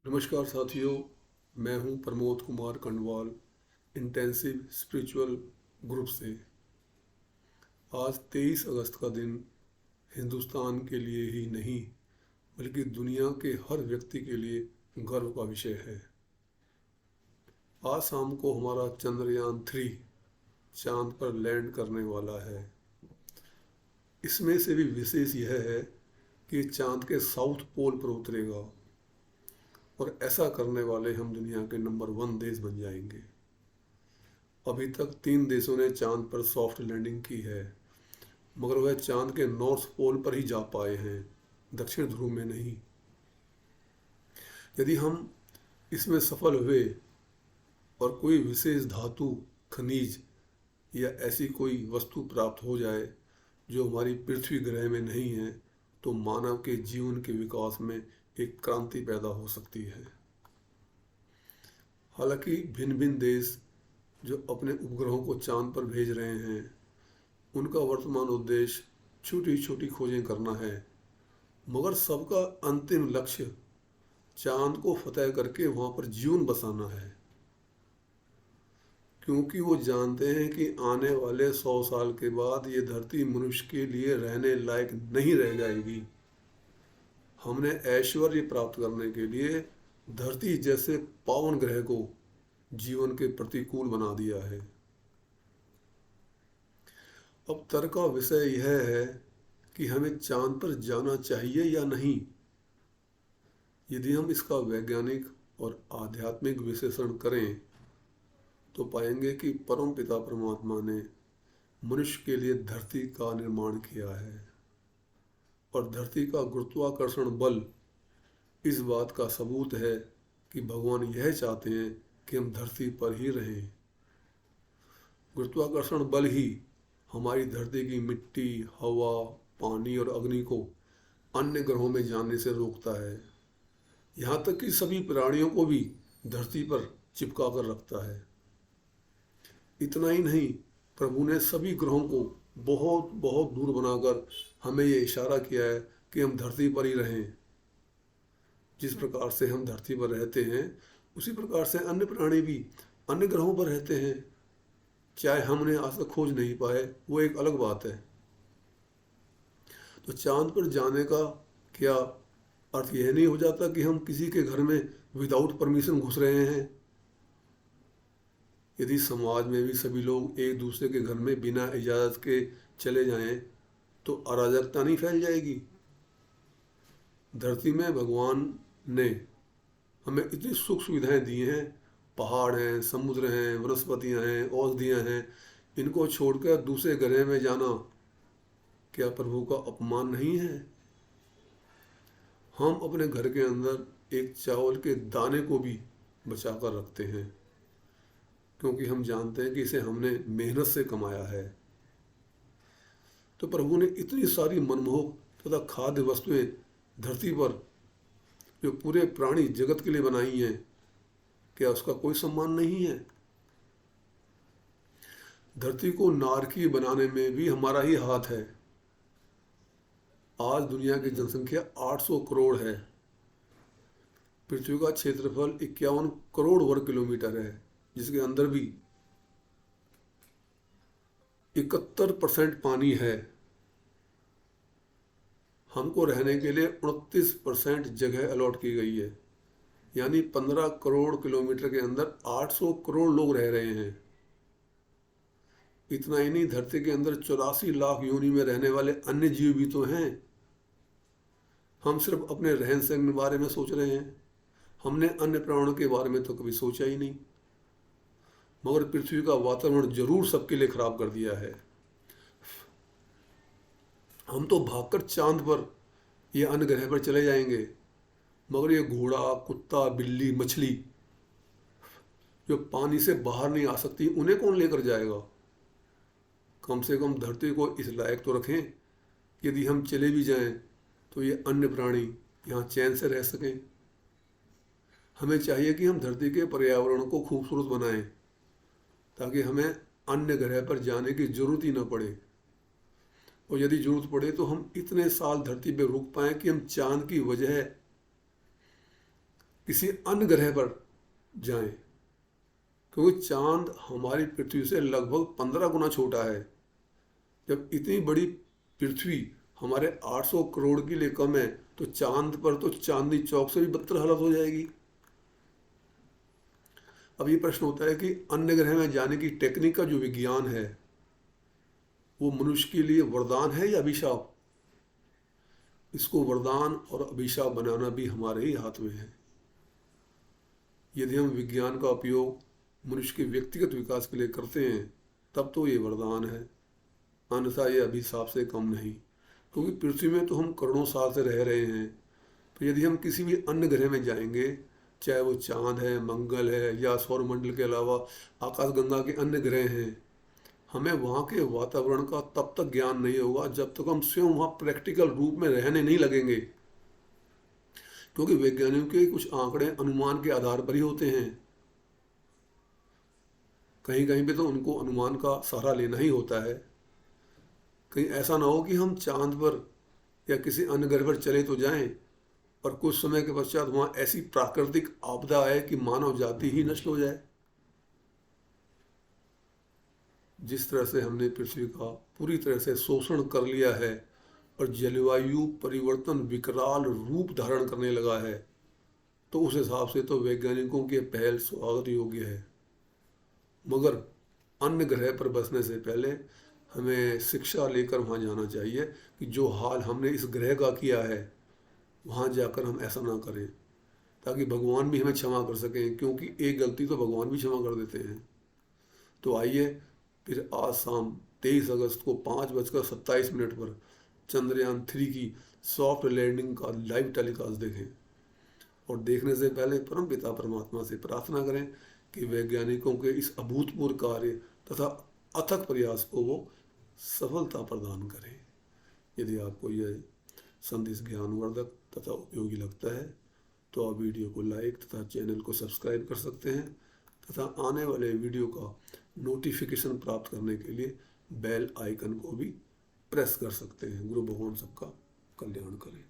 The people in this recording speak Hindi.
नमस्कार साथियों। मैं हूं Pramod Kumar Kandwal, intensive spiritual group से। आज 23 अगस्त का दिन हिंदुस्तान के लिए ही नहीं बल्कि दुनिया के हर व्यक्ति के लिए गर्व का विषय है। आज शाम को हमारा चंद्रयान 3 चांद पर लैंड करने वाला है। इसमें से भी विशेष यह है कि चांद के साउथ पोल पर उतरेगा और ऐसा करने वाले हम दुनिया के नंबर 1 देश बन जाएंगे। अभी तक 3 देशों ने चांद पर सॉफ्ट लैंडिंग की है, मगर वह चांद के नॉर्थ पोल पर ही जा पाए हैं, दक्षिण ध्रुव में नहीं। यदि हम इसमें सफल हुए और कोई विशेष धातु, खनिज या ऐसी कोई वस्तु प्राप्त हो जाए जो हमारी पृथ्वी ग्रह में नहीं है, तो मानव के जीवन के विकास में एक क्रांति पैदा हो सकती है। हालांकि भिन्न भिन्न देश जो अपने उपग्रहों को चांद पर भेज रहे हैं, उनका वर्तमान उद्देश्य छोटी छोटी खोजें करना है, मगर सबका अंतिम लक्ष्य चांद को फतेह करके वहां पर जीवन बसाना है। क्योंकि वो जानते हैं कि आने वाले 100 साल के बाद ये धरती मनुष्य के लिए रहने लायक नहीं रह जाएगी। हमने ऐश्वर्य प्राप्त करने के लिए धरती जैसे पावन ग्रह को जीवन के प्रतिकूल बना दिया है। अब तर्क का विषय यह है कि हमें चांद पर जाना चाहिए या नहीं। यदि हम इसका वैज्ञानिक और आध्यात्मिक विश्लेषण करें तो पाएंगे कि परम पिता परमात्मा ने मनुष्य के लिए धरती का निर्माण किया है और धरती का गुरुत्वाकर्षण बल इस बात का सबूत है कि भगवान यह चाहते हैं कि हम धरती पर ही रहें। गुरुत्वाकर्षण बल ही हमारी धरती की मिट्टी, हवा, पानी और अग्नि को अन्य ग्रहों में जाने से रोकता है। यहाँ तक कि सभी प्राणियों को भी धरती पर चिपका कर रखता है। इतना ही नहीं, प्रभु ने सभी ग्रहों को बहुत बहुत दूर बनाकर हमें ये इशारा किया है कि हम धरती पर ही रहें। जिस प्रकार से हम धरती पर रहते हैं, उसी प्रकार से अन्य प्राणी भी अन्य ग्रहों पर रहते हैं। चाहे हमने आज तक खोज नहीं पाए, वो एक अलग बात है। तो चांद पर जाने का क्या अर्थ यह नहीं हो जाता कि हम किसी के घर में विदाउट परमिशन घुस रहे हैं? यदि समाज में भी सभी लोग एक दूसरे के घर में बिना इजाज़त के चले जाएं, तो अराजकता नहीं फैल जाएगी? धरती में भगवान ने हमें इतनी सुख सुविधाएं दी हैं। पहाड़ हैं, समुद्र हैं, वनस्पतियां हैं, औषधियां हैं। इनको छोड़कर दूसरे ग्रह में जाना क्या प्रभु का अपमान नहीं है? हम अपने घर के अंदर एक चावल के दाने को भी बचा कर रखते हैं, क्योंकि हम जानते हैं कि इसे हमने मेहनत से कमाया है। तो प्रभु ने इतनी सारी मनमोहक तथा खाद्य वस्तुएं धरती पर जो पूरे प्राणी जगत के लिए बनाई हैं, क्या उसका कोई सम्मान नहीं है? धरती को नारकीय बनाने में भी हमारा ही हाथ है। आज दुनिया की जनसंख्या 800 करोड़ है। पृथ्वी का क्षेत्रफल 51 करोड़ वर्ग किलोमीटर है, जिसके अंदर भी 71% पानी है। हमको रहने के लिए 29% जगह अलॉट की गई है, यानी 15 करोड़ किलोमीटर के अंदर 800 करोड़ लोग रह रहे हैं। इतना ही नहीं, धरती के अंदर 84 लाख योनि में रहने वाले अन्य जीव भी तो हैं। हम सिर्फ अपने रहन सहन के बारे में सोच रहे हैं, हमने अन्य प्राणियों के बारे में तो कभी सोचा ही नहीं। मगर पृथ्वी का वातावरण जरूर सबके लिए खराब कर दिया है। हम तो भागकर चांद पर या अन्य ग्रह पर चले जाएंगे, मगर ये घोड़ा, कुत्ता, बिल्ली, मछली जो पानी से बाहर नहीं आ सकती, उन्हें कौन लेकर जाएगा? कम से कम धरती को इस लायक तो रखें, यदि हम चले भी जाएं तो ये अन्य प्राणी यहाँ चैन से रह सकें। हमें चाहिए कि हम धरती के पर्यावरण को खूबसूरत बनाएं, ताकि हमें अन्य ग्रह पर जाने की जरूरत ही न पड़े। और यदि जरूरत पड़े तो हम इतने साल धरती पर रुक पाएं कि हम चांद की वजह किसी अन्य ग्रह पर जाएं, क्योंकि चांद हमारी पृथ्वी से लगभग 15 गुना छोटा है। जब इतनी बड़ी पृथ्वी हमारे 800 करोड़ के लिए कम है, तो चांद पर तो चांदनी चौक से भी बदतर हालत हो जाएगी। अब ये प्रश्न होता है कि अन्य ग्रह में जाने की टेक्निक का जो विज्ञान है वो मनुष्य के लिए वरदान है या अभिशाप? इसको वरदान और अभिशाप बनाना भी हमारे ही हाथ में है। यदि हम विज्ञान का उपयोग मनुष्य के व्यक्तिगत विकास के लिए करते हैं तब तो ये वरदान है, अन्यथा ये अभिशाप से कम नहीं। क्योंकि पृथ्वी में तो हम करोड़ों साल से रह रहे हैं, तो यदि हम किसी भी अन्य ग्रह में जाएंगे, चाहे वो चांद है, मंगल है या सौरमंडल के अलावा आकाशगंगा के अन्य ग्रह हैं, हमें वहाँ के वातावरण का तब तक ज्ञान नहीं होगा जब तक हम स्वयं वहाँ प्रैक्टिकल रूप में रहने नहीं लगेंगे। क्योंकि वैज्ञानिकों के कुछ आंकड़े अनुमान के आधार पर ही होते हैं, कहीं कहीं पे तो उनको अनुमान का सहारा लेना ही होता है। कहीं ऐसा ना हो कि हम चांद पर या किसी अन्य ग्रह पर चले तो जाएं और कुछ समय के पश्चात वहाँ ऐसी प्राकृतिक आपदा आए कि मानव जाति ही नष्ट हो जाए। जिस तरह से हमने पृथ्वी का पूरी तरह से शोषण कर लिया है और जलवायु परिवर्तन विकराल रूप धारण करने लगा है, तो उस हिसाब से तो वैज्ञानिकों की पहल स्वागत योग्य है। मगर अन्य ग्रह पर बसने से पहले हमें शिक्षा लेकर वहाँ जाना चाहिए कि जो हाल हमने इस ग्रह का किया है वहाँ जाकर हम ऐसा ना करें, ताकि भगवान भी हमें क्षमा कर सकें, क्योंकि एक गलती तो भगवान भी क्षमा कर देते हैं। तो आइए फिर आज शाम 23 अगस्त को 5:27 पर चंद्रयान 3 की सॉफ्ट लैंडिंग का लाइव टेलीकास्ट देखें। और देखने से पहले परम पिता परमात्मा से प्रार्थना करें कि वैज्ञानिकों के इस अभूतपूर्व कार्य तथा अथक प्रयास को वो सफलता प्रदान करें। यदि आपको यह संदेश ज्ञानवर्धक तथा उपयोगी लगता है तो आप वीडियो को लाइक तथा चैनल को सब्सक्राइब कर सकते हैं तथा आने वाले वीडियो का नोटिफिकेशन प्राप्त करने के लिए बेल आइकन को भी प्रेस कर सकते हैं। गुरु भगवान सबका कल्याण करें।